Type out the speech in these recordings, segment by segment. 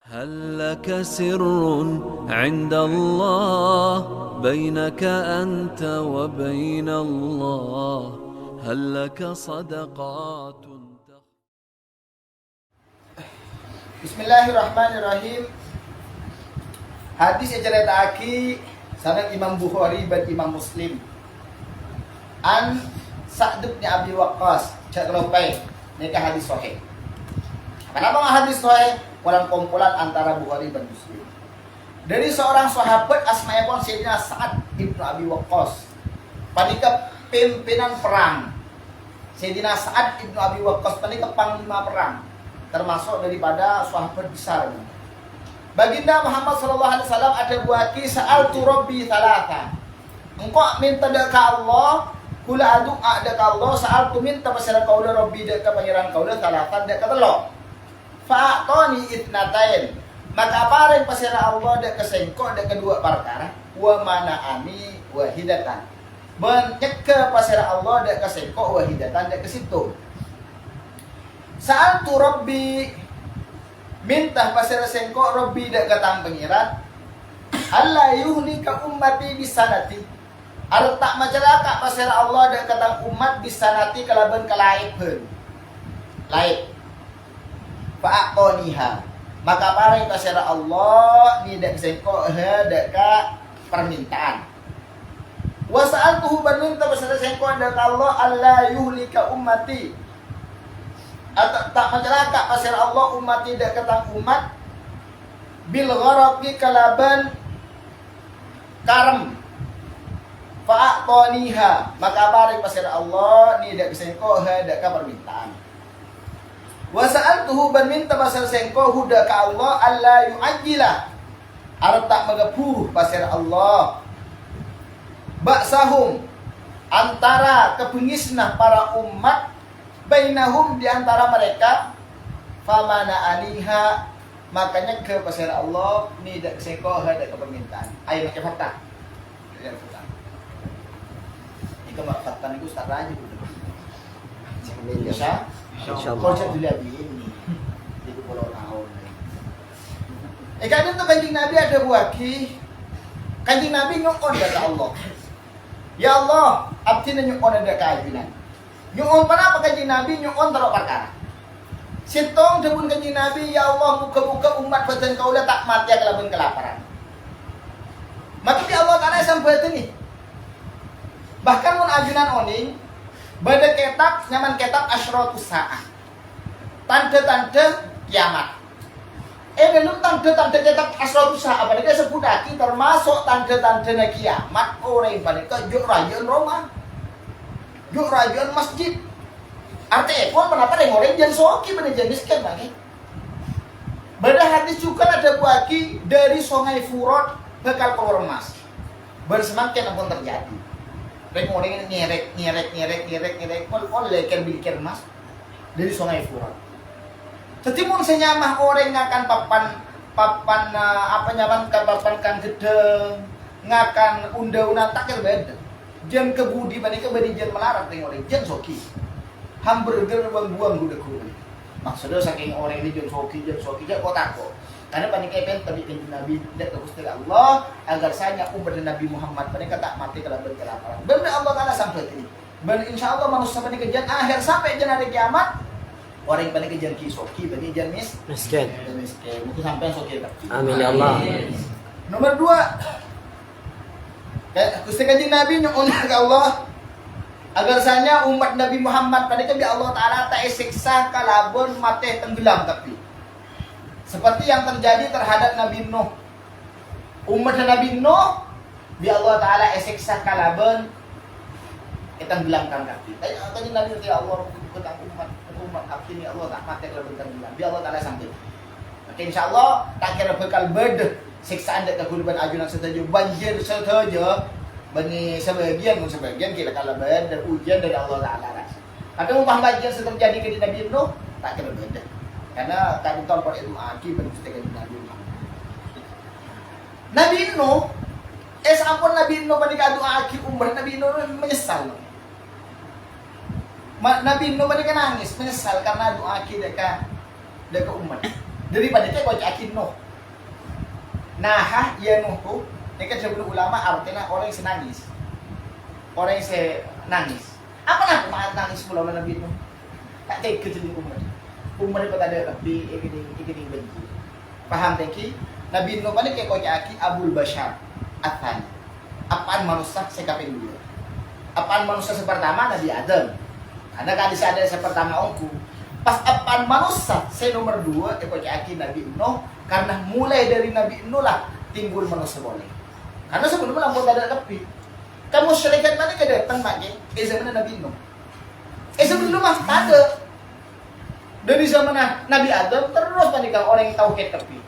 هل لك سر عند الله بينك أنت وبين الله هل لك صدقات Bismillahirrahmanirrahim. Hadis yang ceritakan sanad Imam Bukhari dan Imam Muslim. An Sa'd bin Abi Waqqas ceropai nikah hadis sahih. Kenapa nggak hadis sahih? Walang kumpulan antara Bukhari dan Muslim. Dari seorang sahabat asmanya pun Sayyidina Sa'd bin Abi Waqqas. Panika pimpinan perang. Sayyidina Sa'd bin Abi Waqqas panika panglima perang. Termasuk daripada sahabat besar. Baginda Muhammad SAW ada buaki sa'altu rabbi thalatha. Engkau minta dekat Allah, kula adu dekat Allah, sa'altu minta pasal kaula rabbi dekat pangeran kaula thalatha dekat Allah. Fa'atoni itnatain. Maka paring pasal Allah dekat sengkok dekat dua perkara, wa mana'ani wahidatan. Menyeka pasal Allah dekat sengkok wahidatan dekat situ. Saat tu Rabbi minta pasal sengkok Rabbi dak katang pengiran Allah yuhlika ummati bisanati. Ada tak masyarakat pasal Allah dak katang umat bisanati kalaban kalaipun. Laip. Fa'aqoniha. Maka paring pasal Allah ni dak sengkok dak ka permintaan. Wa sa'altuhu minta pasal sengkok dak Allah Allah yuhlika ummati. Atau tak masyarakat pasal Allah umat tidak ketang umat bil gharaqi kalaban karam fa'atoniha maka bari pasal Allah ni dak sengko dak ka permintaan wa sa'altuhu ban minta pasal sengko huda ka Allah alla yu'ajjilah arep tak magapuh pasal Allah baksahum antara kebengisnah para umat bainahum di antara mereka famana aliha makanya ke pasal Allah ni dak seko ada ke permintaan ayo macam fakta ya fakta itu mak fakta niku start aja bisa insyaallah konsep dilihat ini di 20 tahun kadang tuh kanjeng Nabi ada buaki kanjeng Nabi nyokon dari Allah ya Allah abdi nyokon ada keajinan nyuon apa kanjeng Nabi nyuon terok perkara. Sintong debun kanjeng Nabi ya Allah muka-muka umat badan kaulah tak mati kelaban kelaparan. Maka di Allah Taala sampai ini. Bahkan mun ajunan oning bada ketak nyaman ketak asyratus saah. Tanda-tanda kiamat. Dulu tanda-tanda ketak asyratus saah apalagi sebutaki termasuk tanda-tanda kiamat orang panika juk rayon Roma. Yuk rajuan masjid. Artinya pun kenapa ada orang jangan soki pada jangan miskin lagi. Pada hadis juga ada buaki dari sungai Furat bakal keluar emas. Bersemakin apa terjadi. Mereka orang ini nyerek pun leker bikin emas dari sungai Furat. Setimun senyamah orang ngakan papan apa nyaman papan gedeng ngakan unda-unda takir beda. Jan kebudi panika bani jan melarat tengok orang jan soki hamburger buang-buang udah kurang maksudnya saking orang ini jan soki jan kota kok karena panika pen tapi kanjeng Nabi tidak ke Allah agar saya umat Nabi Muhammad panika tak mati kelaban kelaparan benar Allah Taala sampai ini dan insyaallah manusia panika jan akhir sampai jan hari kiamat orang panika jan kisoki bani jan miskin mungkin sampai soki amin ya Allah. Nomor 2 Gusti kanjeng Nabi nyuwun ke Allah agar sanya umat Nabi Muhammad pada bi Allah Taala tak siksa kalabon mati tenggelam tapi seperti yang terjadi terhadap Nabi Nuh. Umat Nabi Nuh bi Allah Taala siksa kalabon tenggelamkan kaki. Kanjeng Nabi ya Allah kutang umat kaki ni Allah tak mati kalabon tenggelam. Bi Allah Taala sampai. Maka insyaallah tak kira bekal bed siksaan dekat kuluban ajunan setuju banjir setuju bani sebagian kita kalaban dan ujian dari Allah Taala. Tapi umpah banjir terjadi ke Nabi Nuh tak kena beda. Karena tadi tahun pada itu aki bermustahil Nabi Nuh. Nabi Nuh ampun Nabi Nuh pada kadu aki umur Nabi Nuh menyesal. Nabi Nuh pada nangis menyesal karena doa aki dekat umat. daripada kita baca akin Nuh. Nah, ya Nuh tuh, ini kan sebelum ulama artinya orang yang senangis. Orang yang senangis. Apa nak maaf nangis pulau Nabi Nuh? Tak tega jadi umur. Umur itu tak ada lebih ini benci. Paham teki? Nabi Nuh mana kayak baca aki Abul Bashar Atan. Apaan manusia sekapin dulu. Apaan manusia pertama Nabi Adam. Karena kan ada pertama ongku. Pas apaan manusia saya nomor 2 baca aki Nabi Nuh. Karena mulai dari Nabi Nuh lah timbul manusia boleh. Karena sebelumnya lampau tak ada lebih. Kamu syarikat mana ke datang lagi? Zaman Nabi Nuh. Sebelum mah tak ada. Dari zaman Nabi Adam terus panikah orang yang tauhid tepi.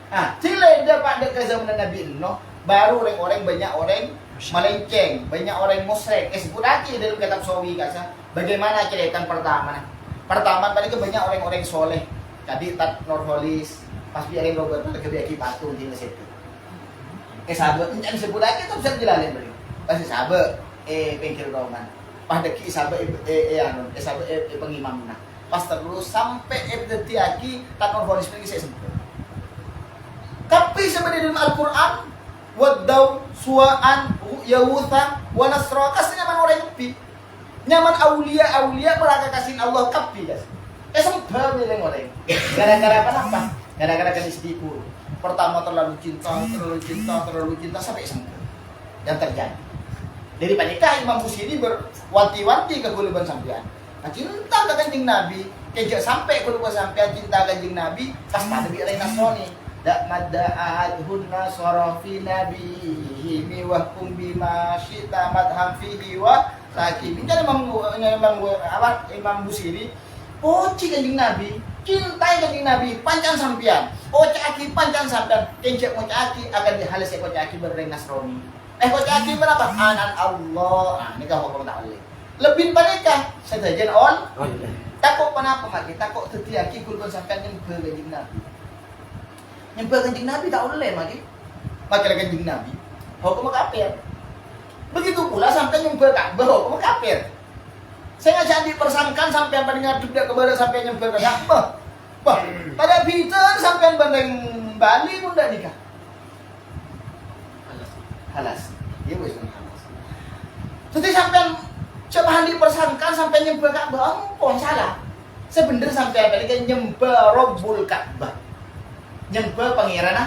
Nah, cile dia pada ke zaman Nabi Nuh, baru orang-orang banyak orang melenceng, banyak orang musyrik. Sebut lagi dalam kitab Sawi kasa. Bagaimana cerita pertama? Pertama panikah banyak orang-orang soleh. Tadi Tat Nurholis, pas biarin Robert ke biaki patung di situ. Sahabat, jangan sebut lagi tu bisa jelalin beri. Pasti sahabat, pengkir roman. Pas deki sahabat, sahabat pengimam nah. Pas terus sampai detiaki tanpa fonis pergi saya sempat. Tapi sebenarnya dalam Al-Quran, Waddaw, Suwa'an, Yawutha, wa Nasra, kasih nyaman orang kepi. Nyaman aulia mereka kasih Allah kepi guys. Sempat bilang orang. Gara-gara apa? Gara-gara kan istiqur. Pertama terlalu cinta sampai sempat. Yang terjadi. Dari panikah Imam Busiri berwanti-wanti ke kuluban sampean. Nah, cinta ke kanjeng Nabi, kejak sampai kuluban sampean cinta kanjeng Nabi, pas pada bi orang Nasrani. Dak madda'adhun nasara fi nabihi wa kum bima syita madham fihi wa sakim. Ini Imam Busiri, poci kanjeng Nabi, cintai kanjeng Nabi, panjang sampean. Ocaki panjang sampean, kejak ocaki akan dihalis ocaki berorang Nasrani. Kocaki berapa? Anan Allah. Nah, ini kau hukum tak boleh. Lebih panikah sedajan on. Takut kenapa lagi? Takut tertiaki kulkun sampai nyembah kanjeng Nabi. Nyembah kanjeng Nabi tak boleh lagi. Makai kanjeng Nabi. Hukum kafir. Begitu pula sampai nyembah Ka'bah, hukum kafir. Saya ngajak dipersangkan sampai pada ngaduk dia kepada sampai nyembah Ka'bah. Wah, pada Peter sampai bandeng Bali pun dah nikah. Halas. Dia boleh halas. Jadi sampai coba dipersangkan sampai nyembah Ka'bah, ampun salah. Sebenarnya sampai apa ini nyembah Rabbul Ka'bah. Nyembah pangeran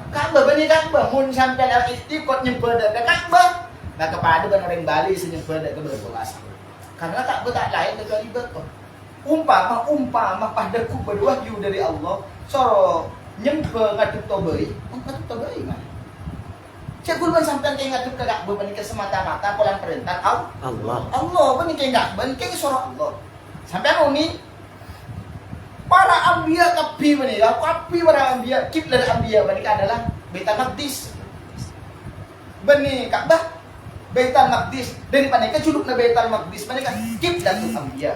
Ka'bah benih Ka'bah. Mun sampai ikut nyembah dari Ka'bah. Nah kepada orang Bali senyembah dari berpuasa. Karena Ka'bah tak lain dari betul. Umpama pada ku berwahyu dari Allah. Soro nyembah ngaduk tobai, ngaduk tobai mana? Cek kurban sampean kayak ngaduk ke Ka'bah benih semata-mata pola perintah Allah benih kayak Ka'bah kayak suara Allah. Sampean umi para anbiya kapi benih, kapi para anbiya kiblat anbiya benih adalah Baitul Maqdis. Benih Ka'bah Baitul Maqdis daripada ke culukna Baitul Maqdis benih kan kiblatul anbiya.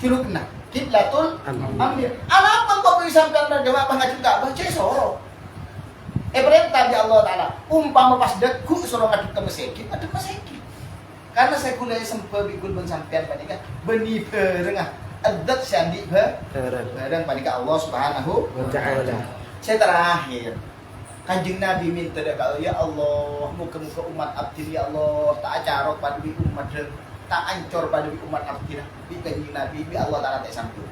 Culukna kiblatul anbiya. Alapan kok bisa sampean berjamaah ngajak Ka'bah cek soro. Perintah di Allah Ta'ala umpama pas deku suruh ngaduk ke masjid aduk masjid karena saya kuliah sempat bikul sampean panika benih berengah adat sandi bareng panika Allah Subhanahu wa Ta'ala. Saya terakhir kanjeng Nabi minta kalau ya Allah muka-muka umat abdi ya Allah tak acarok pada umat tak ancor pada umat abdi bi kanjeng Nabi bi Allah Ta'ala tak sampai.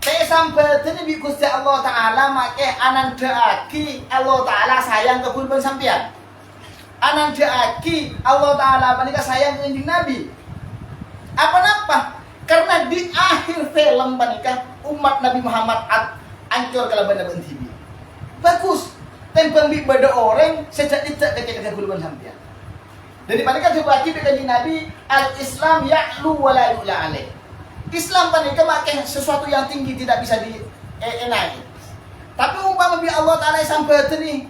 Saya sampai tadi bi Gusti Allah Ta'ala make ananda aki Allah Ta'ala sayang ke kulban sampean. Ananda aki Allah Ta'ala panika sayang ke kanjeng Nabi. Apa-apa? Karena di akhir film panika umat Nabi Muhammad ancur kalau benar TV. Bagus. Tempang bi pada orang sejak tidak ke kulban sampean. Dari panika coba ki kanjeng Nabi al-Islam ya'lu wa la yu'la alaih. Islam panika make sesuatu yang tinggi tidak bisa dienai. Tapi umpama bi Allah Ta'ala sampai ni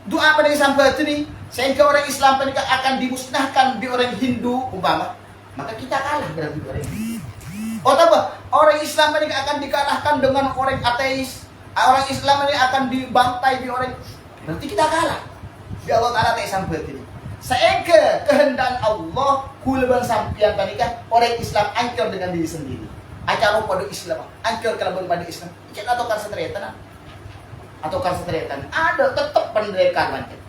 doa pada sampai ni sehingga orang Islam panika akan dimusnahkan di orang Hindu umpama, maka kita kalah berarti orang Hindu. Orang Islam panika akan dikalahkan dengan orang ateis. Orang Islam ini akan dibantai di orang, berarti kita kalah. Bi Allah Ta'ala tak sampai ni. Sehingga kehendak Allah kulban sampian panika orang Islam ancur dengan diri sendiri. acara pada Islam, ancur kalau pada Islam, cek atau kan seteretan, ada tetap pendekar macam.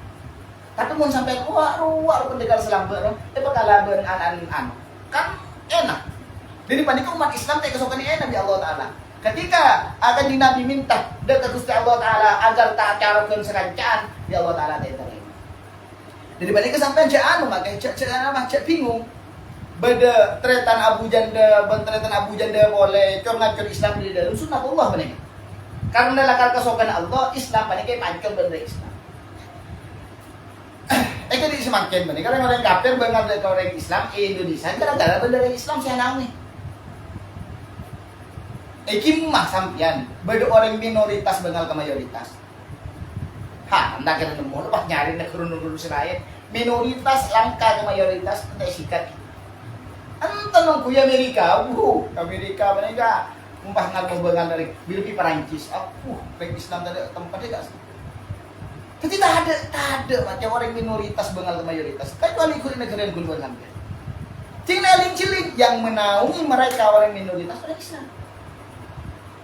Tapi mau sampai ruar pendekar selamber, bakalan an kan enak. Jadi panik umat Islam tak kesokan enak di Allah Taala. Ketika akan di Nabi minta dekat Gusti Allah Taala agar tak carakan serancaan, di Allah Taala tak terima. Jadi panik sampai cak cak bingung. Beda tretan Abu Janda boleh ngacur Islam di dalam sunnatullah panik. Karena lakar kesokan Allah, Islam panik pancul benda Islam. Jadi semakin panik karena orang kafir banget dari orang Islam Indonesia gara-gara benda Islam saya nami. Mah sampian, beda orang minoritas bengal ke mayoritas. Anda kira nemu, lepas nyari nak kurun selain minoritas langka ke mayoritas, entah sikat. Anta nunggu Amerika mereka umpah ngaku bengal dari Bilpi Perancis. Baik Islam tadi tempatnya tak. Tapi tak ada macam orang minoritas bengal ke mayoritas. Kecuali ikut negara yang gulungan sampai. Cilik yang menaungi mereka orang minoritas orang Islam.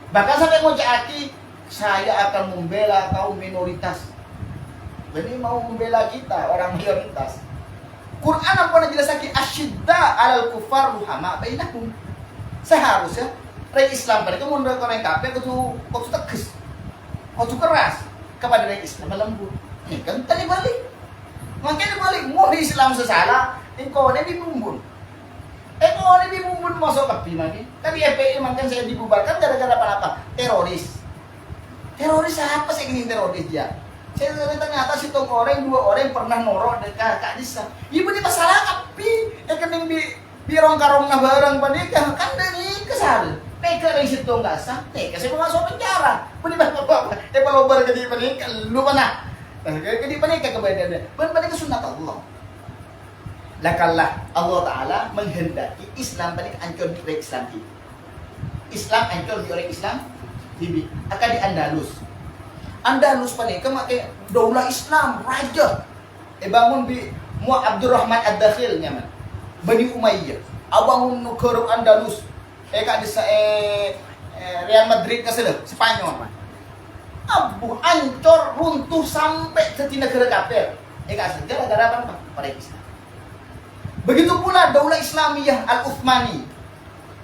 Bahkan sampai ngocaki, saya akan membela kaum minoritas. Jadi mau membela kita orang mayoritas. Quran apa yang jelas lagi asyidda alal kufar ruhama bainakum. Seharusnya orang Islam mereka mundur orang kafir waktu tegas, waktu keras kepada orang Islam lembut. Ini kan tadi balik. Makanya balik mau Islam sesalah, engkau ini dibumbun. Kau ini dibumbun masuk kapi lagi. Tapi FPI makan saya dibubarkan gara-gara apa? Teroris. Teroris apa sih ini teroris dia? Saya ternyata si tong orang dua orang pernah norok dekat Kak Disa. Ibu ini masalah kapi. Kening di rong-karong na barang panika kan dari kesal. Peka dari situ enggak sah. Kasi masuk penjara. Puni bapak. Palobar ke di panika lu mana? Ke di panika kebadan. Ban panika sunat Allah. Lakallah Allah Ta'ala menghendaki Islam balik ancur di orang Islam ini. Islam ancur di orang Islam ini. Akan di Andalus panika makai daulah Islam raja. Bangun di Abdurrahman Ad-Dakhil nyaman. Bani Umayyah. Abangun nukeruk Andalus. Kak di Real Madrid kasih Spanyol. Abu ancur runtuh sampai ke negara kafir. Kak gara-gara apa? Pada Islam. Begitu pula daulah Islamiyah Al-Uthmani.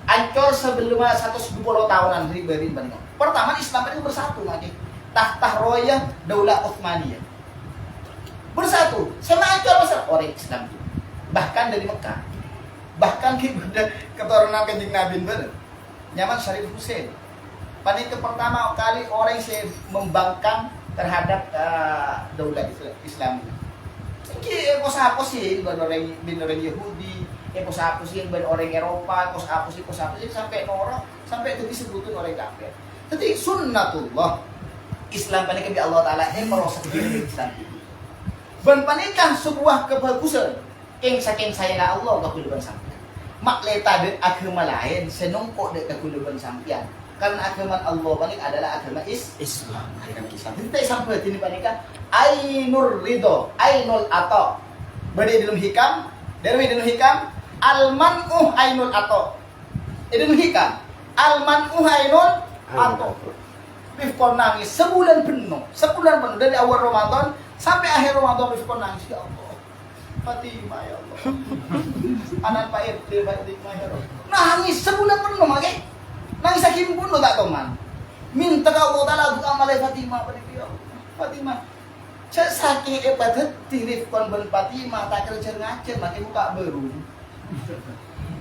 Ancur sebelum 120 tahunan beri. Pertama Islam itu bersatu lagi. Tahta Royah daulah Uthmaniyah. Bersatu. Sama ancur besar orang Islam itu. Bahkan dari Mekah. Bahkan keturunan Kanjeng Nabi bener. Nyaman Syarif Hussein. Panika pertama kali orang yang membangkang terhadap daulah Islam. Apa sih orang Yahudi, apa sih orang Eropa, apa sih sampai norok, sampai itu disebutin orang kafir. Jadi sunnatullah Islam panika bi Allah Taala merosak diri Islam itu. Dan panika sebuah kebagusan yang saking sayang Allah kekuluban sampean. Mak leta de agama lain senongkok de kekuluban sampean. Karena agama Allah panik adalah agama Islam. Kita sampai ini panika Ainur Ridho, Ainul Ato. Bade dalam hikam, Al-Man'uh Ainul Ato. Dalam hikam, Al-Man'uh Ainul Ato. Rifkon nangis sebulan penuh dari awal Ramadan sampai akhir Ramadan Rifkon nangis ya Allah. Fatimah ya Allah. Anak Pak RT Fatimah ya Allah. Nangis sebulan penuh makanya. Nangis saking pun lo tak teman. Minta ke Allah Ta'ala doa malai Fatimah pada dia. Fatimah. Cak saking epatet tirif kon ben Fatimah tak kerja ngacer makin buka baru.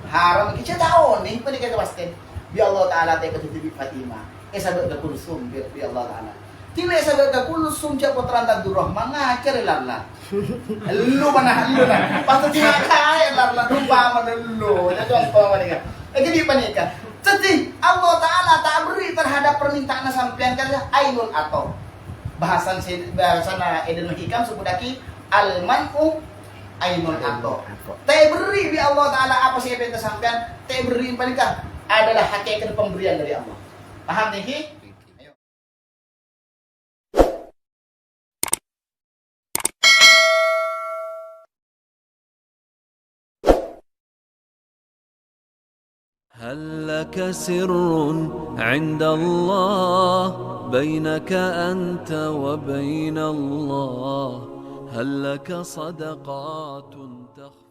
Haram kita tahu nih pada kita pasti. Bi Allah Ta'ala teh ketutup Fatimah. Sahabat ke kulsum bi Allah Ta'ala. Tila sahabat ke kulsum cak putra Abdurrahman ngacer lalla. Lu mana lu nah. Pas tengah kaya lalla lupa mana lu. Jadi contoh mana jadi panika. Jadi Allah Ta'ala tak beri terhadap permintaan sampean karena ainul atau bahasan Eden Hikam sebudaki al-man'u ainul atau tak beri di Allah Ta'ala apa sih yang sampean tak beri panika adalah hakikat pemberian dari Allah. Paham nih? هل لك سر عند الله بينك أنت وبين الله؟ هل لك صدقات تخفى